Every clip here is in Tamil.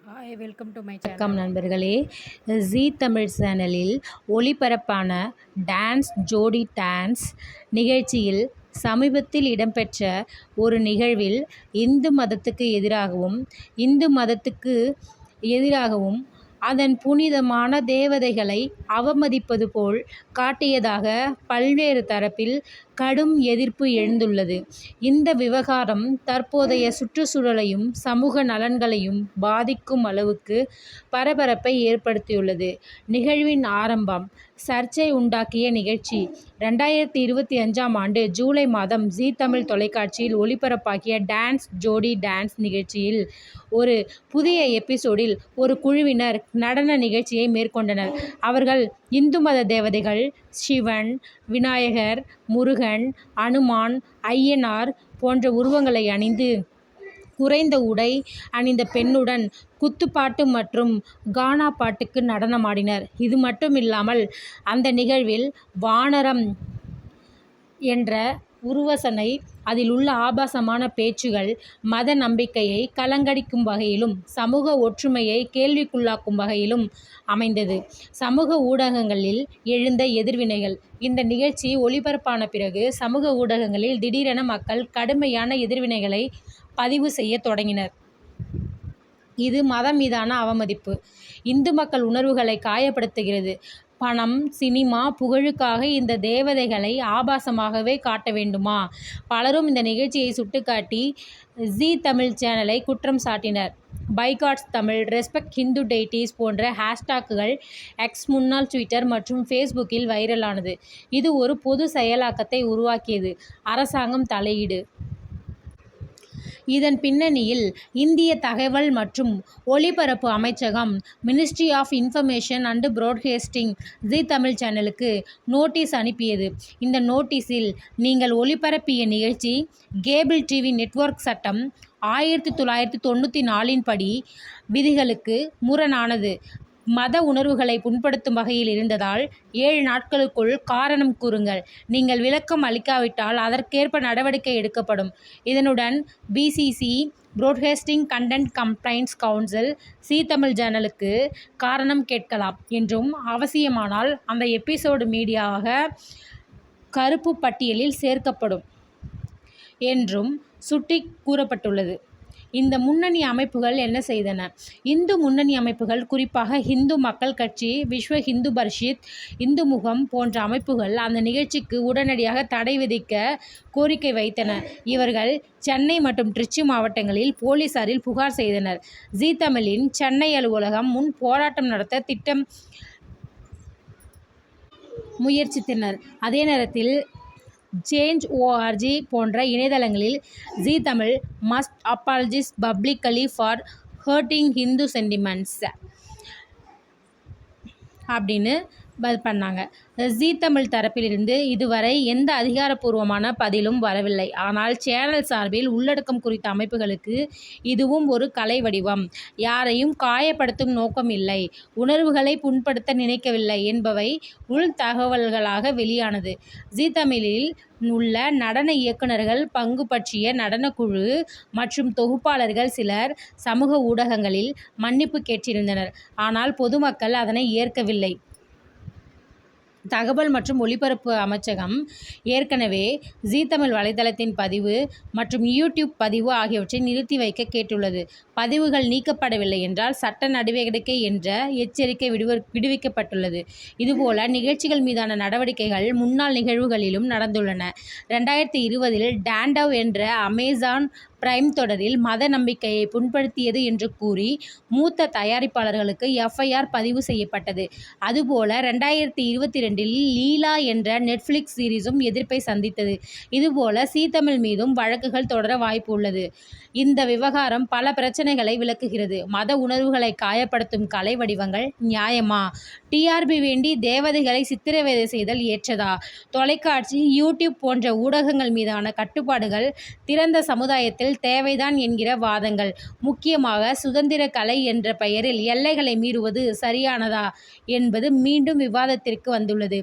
ஹாய், வெல்கம் டு மை வணக்கம் சேனல். நண்பர்களே. ஜீ தமிழ் சேனலில் ஒளிபரப்பான டான்ஸ் ஜோடி டான்ஸ் நிகழ்ச்சியில் சமீபத்தில் இடம்பெற்ற ஒரு நிகழ்வில் இந்து மதத்துக்கு எதிராகவும் அதன் புனிதமான தேவதைகளை அவமதிப்பது போல் காட்டியதாக பல்வேறு தரப்பில் கடும் எதிர்ப்பு எழுந்துள்ளது. இந்த விவகாரம் தற்போதைய சுற்றுச்சூழலையும் சமூக நலன்களையும் பாதிக்கும் அளவுக்கு பரபரப்பை ஏற்படுத்தியுள்ளது. நிகழ்வின் ஆரம்பம் சர்ச்சை உண்டாக்கிய நிகழ்ச்சி 2025ஆம் ஆண்டு ஜூலை மாதம் ஜீ தமிழ் தொலைக்காட்சியில் ஒளிபரப்பாகிய டான்ஸ் ஜோடி டான்ஸ் நிகழ்ச்சியில் ஒரு புதிய எபிசோடில் ஒரு குழுவினர் நடன நிகழ்ச்சியை மேற்கொண்டனர். அவர்கள் இந்து மத தேவதைகள் சிவன், விநாயகர், முருகன், அனுமான், ஐயனார் போன்ற உருவங்களை அணிந்து குறைந்த உடை அணிந்த பெண்ணுடன் குத்துப்பாட்டு மற்றும் கானா பாட்டுக்கு நடனமாடினர். இது மட்டுமில்லாமல் அந்த நிகழ்வில் வானரம் என்ற உருவசனை, அதில் உள்ள ஆபாசமான பேச்சுகள் மத நம்பிக்கையை கலங்கடிக்கும் வகையிலும் சமூக ஒற்றுமையை கேள்விக்குள்ளாக்கும் வகையிலும் அமைந்தது. சமூக ஊடகங்களில் எழுந்த எதிர்வினைகள். இந்த நிகழ்ச்சி ஒளிபரப்பான பிறகு சமூக ஊடகங்களில் திடீரென மக்கள் கடுமையான எதிர்வினைகளை பதிவு செய்ய தொடங்கினர். இது மதம் மீதான அவமதிப்பு, இந்து மக்கள் உணர்வுகளை காயப்படுத்துகிறது. பணம், சினிமா, புகழுக்காக இந்த தேவதைகளை ஆபாசமாகவே காட்ட வேண்டுமா? பலரும் இந்த நிகழ்ச்சியை சுட்டிக்காட்டி ஜீ தமிழ் சேனலை குற்றம் சாட்டினர். பைகாட்ஸ் தமிழ், ரெஸ்பெக்ட் ஹிந்து டெய்டீஸ் போன்ற ஹேஷ்டாக்குகள் எக்ஸ் முன்னாள் ட்விட்டர் மற்றும் ஃபேஸ்புக்கில் வைரலானது. இது ஒரு பொது செயலாக்கத்தை உருவாக்கியது. அரசாங்கம் தலையீடு. இதன் பின்னணியில் இந்திய தகவல் மற்றும் ஒலிபரப்பு அமைச்சகம் மினிஸ்ட்ரி ஆஃப் இன்ஃபர்மேஷன் அண்ட் புராட்காஸ்டிங் ஜீ தமிழ் சேனலுக்கு நோட்டீஸ் அனுப்பியது. இந்த நோட்டீஸில் நீங்கள் ஒளிபரப்பிய நிகழ்ச்சி கேபிள் டிவி நெட்வொர்க் சட்டம் 1994 படி விதிகளுக்கு முரணானது, மத உணர்வுகளை புண்படுத்தும் வகையில் இருந்ததால் 7 நாட்களுக்குள் காரணம் கூறுங்கள். நீங்கள் விளக்கம் அளிக்காவிட்டால் அதற்கேற்ப நடவடிக்கை எடுக்கப்படும். இதனுடன் பிசிசி புராட்காஸ்டிங் கண்டென்ட் கம்ப்ளைண்ட்ஸ் கவுன்சில் ஜீ தமிழ் சேனலுக்கு காரணம் கேட்கலாம் என்றும், அவசியமானால் அந்த எபிசோடு மீடியாக கருப்பு பட்டியலில் சேர்க்கப்படும் என்றும் சுட்டி கூறப்பட்டுள்ளது. இந்த முன்னணி அமைப்புகள் என்ன செய்தன? இந்து முன்னணி அமைப்புகள், குறிப்பாக இந்து மக்கள் கட்சி, விஸ்வ ஹிந்து பரிஷத், இந்து முகம் போன்ற அமைப்புகள் அந்த நிகழ்ச்சிக்கு உடனடியாக தடை விதிக்க கோரிக்கை வைத்தன. இவர்கள் சென்னை மற்றும் திருச்சி மாவட்டங்களில் போலீசாரில் புகார் செய்தனர். ஜீ தமிழின் சென்னை அலுவலகம் முன் போராட்டம் நடத்த முயற்சித்தனர். அதே நேரத்தில் change.org போன்ற இணையதளங்களில் Zee Tamil must apologise publicly for hurting Hindu sentiments அப்படின்னு பண்ணாங்க. ஜீ தமிழ் தரப்பிலிருந்து இதுவரை எந்த அதிகாரப்பூர்வமான பதிலும் வரவில்லை. ஆனால் சேனல் சார்பில் உள்ளடக்கம் குறித்த அமைப்புகளுக்கு இதுவும் ஒரு கலை வடிவம், யாரையும் காயப்படுத்தும் நோக்கம் இல்லை, உணர்வுகளை புண்படுத்த நினைக்கவில்லை என்பவை உள் தகவல்களாக வெளியானது. ஜீ தமிழில் உள்ள நடன இயக்குநர்கள், பங்கு பற்றிய நடனக்குழு மற்றும் தொகுப்பாளர்கள் சிலர் சமூக ஊடகங்களில் மன்னிப்பு கேட்டிருந்தனர். ஆனால் பொதுமக்கள் அதனை ஏற்கவில்லை. தகவல் மற்றும் ஒலிபரப்பு அமைச்சகம் ஏற்கனவே ஜீ தமிழ் வலைதளத்தின் பதிவு மற்றும் யூடியூப் பதிவு ஆகியவற்றை நிறுத்தி வைக்க கேட்டுள்ளது. பதிவுகள் நீக்கப்படவில்லை என்றால் சட்ட நடவடிக்கை என்ற எச்சரிக்கை விடுவிக்கப்பட்டுள்ளது. இதுபோல நிகழ்ச்சிகள் மீதான நடவடிக்கைகள் முன்னாள் நிகழ்வுகளிலும் நடந்துள்ளன. 2020இல் டாண்டவ் என்ற அமேசான் பிரைம் தொடரில் மத நம்பிக்கையை புண்படுத்தியது என்று கூறி மூத்த தயாரிப்பாளர்களுக்கு எஃப்ஐஆர் பதிவு செய்யப்பட்டது. அதுபோல 2022இல் லீலா என்ற நெட்ஃபிளிக்ஸ் சீரிஸும் எதிர்ப்பை சந்தித்தது. இதுபோல ஜீ தமிழ் மீதும் வழக்குகள் தொடர வாய்ப்பு உள்ளது. இந்த விவகாரம் பல பிரச்சனைகளை விளக்குகிறது. மத உணர்வுகளை காயப்படுத்தும் கலை வடிவங்கள் நியாயமா? டிஆர்பி வேண்டி தேவதைகளை சித்திரவதை செய்தல் ஏற்றதா? தொலைக்காட்சி, யூடியூப் போன்ற ஊடகங்கள் மீதான கட்டுப்பாடுகள் திறந்த சமுதாயத்தில் தேவைதான் என்கிற வாதங்கள். முக்கியமாக சுதந்திர கலை என்ற பெயரில் எல்லைகளை மீறுவது சரியானதா என்பது மீண்டும் விவாதத்திற்கு வந்துள்ளது. வெளியிட்டுள்ளது.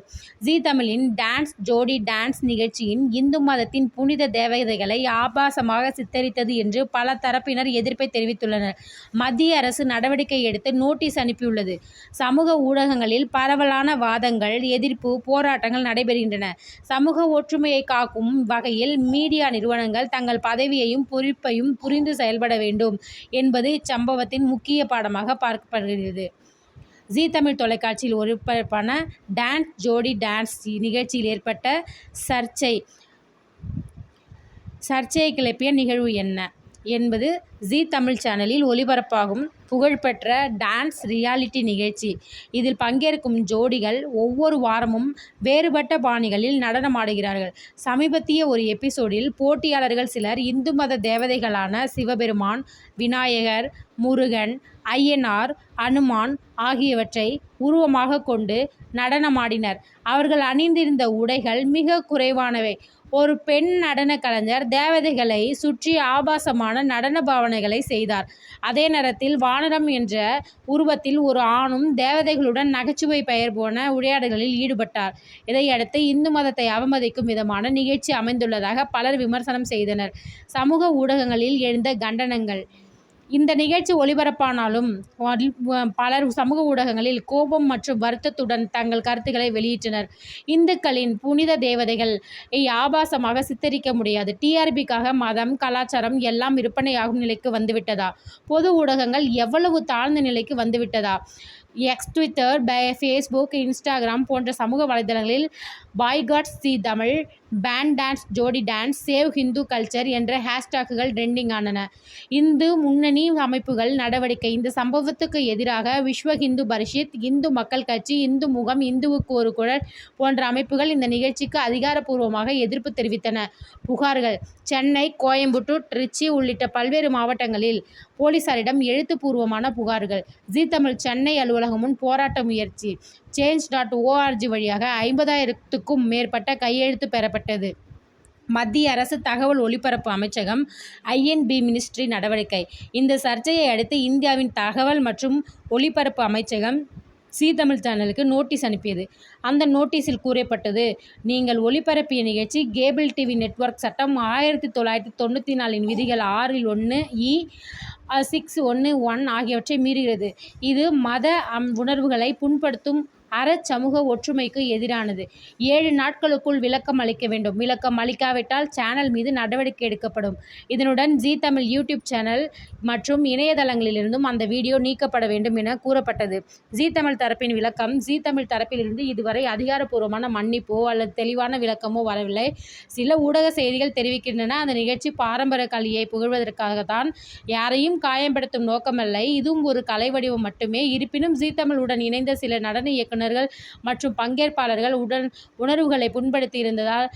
ஜீ தமிழின் டான்ஸ் ஜோடி டான்ஸ் நிகழ்ச்சியின் இந்து மதத்தின் புனித தேவதைகளை ஆபாசமாக சித்தரித்தது என்று பல தரப்பினர் எதிர்ப்பை தெரிவித்துள்ளனர். மத்திய அரசு நடவடிக்கை எடுத்து நோட்டீஸ் அனுப்பியுள்ளது. சமூக ஊடகங்களில் பரவலான வாதங்கள், எதிர்ப்பு போராட்டங்கள் நடைபெறுகின்றன. சமூக ஒற்றுமையை காக்கும் வகையில் மீடியா நிறுவனங்கள் தங்கள் பதவியையும் பொறுப்பையும் புரிந்து செயல்பட வேண்டும் என்பது இச்சம்பவத்தின் முக்கிய பாடமாக பார்க்கப்படுகிறது. ஜீ தமிழ் தொலைக்காட்சியில் ஒளிபரப்பான டான்ஸ் ஜோடி டான்ஸ் நிகழ்ச்சியில் ஏற்பட்ட சர்ச்சையை கிளப்பிய நிகழ்வு என்ன என்பது ஜீ தமிழ் சேனலில் ஒளிபரப்பாகும் புகழ்பெற்ற டான்ஸ் ரியாலிட்டி நிகழ்ச்சி. இதில் பங்கேற்கும் ஜோடிகள் ஒவ்வொரு வாரமும் வேறுபட்ட பாணிகளில் நடனமாடுகிறார்கள். சமீபத்திய ஒரு எபிசோடில் போட்டியாளர்கள் சிலர் இந்து மத தேவதைகளான சிவபெருமான், விநாயகர், முருகன், ஐயனார், அனுமான் ஆகியவற்றை உருவமாக கொண்டு நடனமாடினர். அவர்கள் அணிந்திருந்த உடைகள் மிக குறைவானவை. ஒரு பெண் நடன கலைஞர் தேவதைகளை சுற்றி ஆபாசமான நடன பாவனைகளை செய்தார். அதே நேரத்தில் வானரம் என்ற உருவத்தில் ஒரு ஆணும் தேவதைகளுடன் நகைச்சுவை பெயர் போன உரையாடல்களில் ஈடுபட்டார். இதையடுத்து இந்து மதத்தை அவமதிக்கும் விதமான நிகழ்ச்சி அமைந்துள்ளதாக பலர் விமர்சனம் செய்தனர். சமூக ஊடகங்களில் எழுந்த கண்டனங்கள். இந்த நிகழ்ச்சி ஒளிபரப்பானாலும் பலர் சமூக ஊடகங்களில் கோபம் மற்றும் வருத்தத்துடன் தங்கள் கருத்துக்களை வெளியிட்டனர். இந்துக்களின் புனித தேவதைகள் ஆபாசமாக சித்தரிக்க முடியாது. டிஆர்பிக்காக மதம், கலாச்சாரம் எல்லாம் விற்பனையாகும் நிலைக்கு வந்துவிட்டதா? பொது ஊடகங்கள் எவ்வளவு தாழ்ந்த நிலைக்கு வந்துவிட்டதா? எக்ஸ், ட்விட்டர், ஃபேஸ்புக், இன்ஸ்டாகிராம் போன்ற சமூக வலைதளங்களில் பாய்காட் ஜீ தமிழ், பேன் டான்ஸ் ஜோடி டான்ஸ், சேவ் ஹிந்து கல்ச்சர் என்ற ஹேஷ்டாக்குகள் ட்ரெண்டிங் ஆனன. இந்து முன்னணி அமைப்புகள் நடவடிக்கை. இந்த சம்பவத்துக்கு எதிராக விஸ்வ ஹிந்து பரிஷத், இந்து மக்கள் கட்சி, இந்து முகம், இந்துவுக்கு ஒரு குரல் போன்ற அமைப்புகள் இந்த நிகழ்ச்சிக்கு அதிகாரப்பூர்வமாக எதிர்ப்பு தெரிவித்தன. புகார்கள். சென்னை, கோயம்புத்தூர், திருச்சி உள்ளிட்ட பல்வேறு மாவட்டங்களில் போலீசாரிடம் எழுத்துப்பூர்வமான புகார்கள். ஜீ தமிழ் சென்னை அலுவலகம் முன் போராட்ட முயற்சி. change.org வழியாக 50,000க்கும் மேற்பட்ட கையெழுத்து பெறப்பட்டது. மத்திய அரசு தகவல் ஒலிபரப்பு அமைச்சகம் INB மினிஸ்ட்ரி நடவடிக்கை. இந்த சர்ச்சையை அடுத்து இந்தியாவின் தகவல் மற்றும் ஒலிபரப்பு அமைச்சகம் ஜீ தமிழ் சேனலுக்கு நோட்டீஸ் அனுப்பியது. அந்த நோட்டீஸில் கூறப்பட்டது, நீங்கள் ஒளிபரப்பிய நிகழ்ச்சி கேபிள் டிவி நெட்வொர்க் சட்டம் 1994 விதிகள் 6(1)E, 6(1)(1) ஆகியவற்றை மீறுகிறது. இது மத உணர்வுகளை புண்படுத்தும் சமூக ஒற்றுமைக்கு எதிரானது. 7 நாட்களுக்குள் விளக்கம் அளிக்க வேண்டும். விளக்கம் அளிக்காவிட்டால் சேனல் மீது நடவடிக்கை எடுக்கப்படும். இதனுடன் ஜீ தமிழ் யூடியூப் சேனல் மற்றும் இணையதளங்களிலிருந்தும் அந்த வீடியோ நீக்கப்பட வேண்டும் என கூறப்பட்டது. ஜீ தமிழ் தரப்பின் விளக்கம். ஜீ தமிழ் தரப்பிலிருந்து இதுவரை அதிகாரப்பூர்வமான மன்னிப்போ அல்லது தெளிவான விளக்கமோ வரவில்லை. சில ஊடக செய்திகள் தெரிவிக்கின்றன, அந்த நிகழ்ச்சி பாரம்பரிய கலையை புகழ்வதற்காகத்தான், யாரையும் காயப்படுத்தும் நோக்கமல்ல, இதுவும் ஒரு கலை வடிவம் மட்டுமே. இருப்பினும் ஜீ தமிழ் உடன் இணைந்த சில நடன இயக்குநர்கள் மற்றும் பங்கேற்பாளர்கள் உணர்வுகளை புண்படுத்தி இருந்ததால்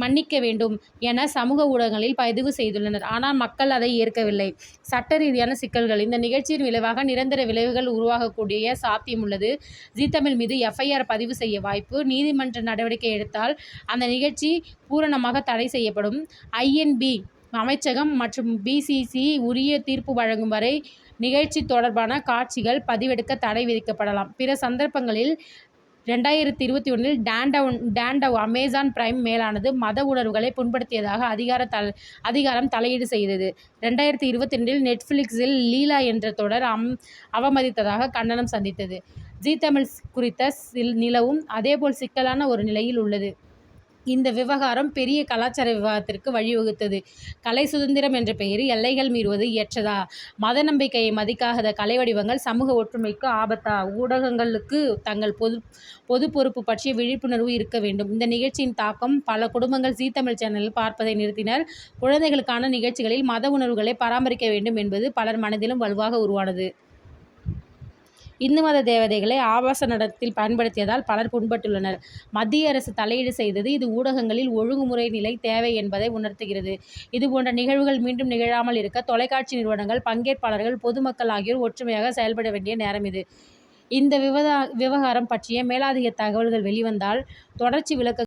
மன்னிக்க வேண்டும் என சமூக ஊடகங்களில் பதிவு செய்துள்ளனர். ஆனால் மக்கள் அதை ஏற்கவில்லை. சட்ட ரீதியான சிக்கல்கள். இந்த நிகழ்ச்சியின் விளைவாக நிரந்தர விளைவுகள் உருவாகக்கூடிய சாத்தியம் உள்ளது. ஜீ தமிழ் மீது FIR பதிவு செய்ய வாய்ப்பு. நீதிமன்ற நடவடிக்கை எடுத்தால் அந்த நிகழ்ச்சி பூரணமாக தடை செய்யப்படும். INB அமைச்சகம் மற்றும் BCC உரிய தீர்ப்பு வழங்கும் வரை நிகழ்ச்சி தொடர்பான காட்சிகள் பதிவெடுக்க தடை விதிக்கப்படலாம். பிற சந்தர்ப்பங்களில் 2021இல் டாண்டவ் அமேசான் பிரைம் மேலானது மத உணர்வுகளை புண்படுத்தியதாக அதிகாரம் தலையீடு செய்தது. 2022இல் நெட்ஃபிளிக்ஸில் லீலா என்ற தொடர் அவமதித்ததாக கண்டனம் சந்தித்தது. ஜீ தமிழ் குறித்த நிலவும் அதேபோல் சிக்கலான ஒரு நிலையில் உள்ளது. இந்த விவகாரம் பெரிய கலாச்சார விவாதத்திற்கு வழிவகுத்தது. கலை சுதந்திரம் என்ற பெயரில் எல்லைகள் மீறுவது ஏற்றதா? மத நம்பிக்கையை மதிக்காத கலை வடிவங்கள் சமூக ஒற்றுமைக்கு ஆபத்தா? ஊடகங்களுக்கு தங்கள் பொது பொறுப்பு பற்றிய விழிப்புணர்வு இருக்க வேண்டும். இந்த நிகழ்ச்சியின் தாக்கம். பல குடும்பங்கள் ஜீ தமிழ் சேனலில் பார்ப்பதை நிறுத்தினர். குழந்தைகளுக்கான நிகழ்ச்சிகளில் மத உணர்வுகளை பராமரிக்க வேண்டும் என்பது பலர் மனதிலும் வலுவாக உருவானது. இந்து மத தேவதைகளை ஆபாச நடனத்தில் பயன்படுத்தியதால் பலர் புண்பட்டுள்ளனர். மத்திய அரசு தலையீடு செய்தது. இது ஊடகங்களில் ஒழுங்குமுறை நிலை தேவை என்பதை உணர்த்துகிறது. இதுபோன்ற நிகழ்வுகள் மீண்டும் நிகழாமல் இருக்க தொலைக்காட்சி நிறுவனங்கள், பங்கேற்பாளர்கள், பொதுமக்கள் ஆகியோர் ஒற்றுமையாக செயல்பட வேண்டிய நேரம் இது. இந்த விவகாரம் பற்றிய மேலதிக தகவல்கள் வெளிவந்தால் தொடர்ச்சி விளக்க